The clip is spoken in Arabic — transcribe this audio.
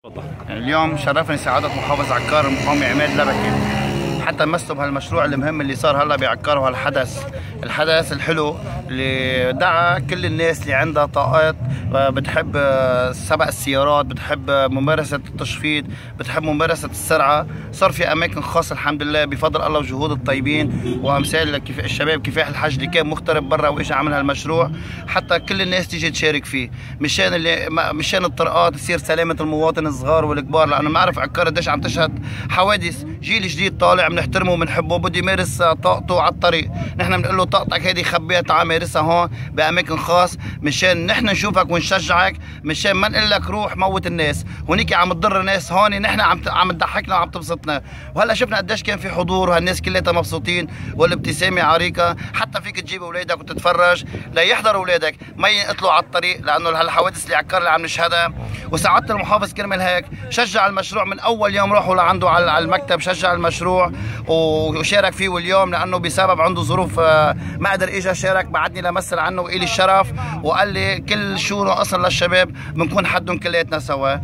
تفضل. اليوم شرفني سعادة محافظ عكار المقاومي عماد لبكي حتى مثلوا بهالمشروع المهم اللي صار هلا بعكار، وهالحدث الحلو اللي دعا كل الناس اللي عندها طاقات بتحب سباق السيارات، بتحب ممارسة التشفيط، بتحب ممارسة السرعة. صار في أماكن خاصة الحمد لله بفضل الله وجهود الطيبين وأمثال الشباب كفاح الحج اللي كان مغترب برا وإجا عمل هالمشروع حتى كل الناس تيجي تشارك فيه، مشان الطرقات تصير سلامة المواطن الصغار والكبار، لأنه بنعرف عكار قديش عم تشهد حوادث. جيل جديد طالع بنحترمه وبنحبه، بده يمارس طاقته على الطريق، نحن بنقول له طاقتك هذه خبيها تعال مارسها هون بأماكن خاص مشان نحن نشوفك ونشجعك، مشان ما نقول لك روح موت الناس، هونيك عم تضر الناس، هون نحن عم تضحكنا وعم تبسطنا. وهلا شفنا قديش كان في حضور وهالناس كلها مبسوطين والابتسامة عريقة، حتى فيك تجيب اولادك وتتفرج ليحضروا اولادك ما ينقتلوا على الطريق، لأنه هالحوادث اللي عكار اللي عم نشهدها. وسعادة المحافظ كرمال هيك شجع المشروع من أول يوم راحوا لعنده على المكتب، شجع المشروع وشارك فيه، واليوم لأنه بسبب عنده ظروف ما قدر اجى شارك، بعدني لمثل عنه وإلي الشرف، وقال لي كل شو اصلا للشباب بنكون حدهم كلياتنا سوا.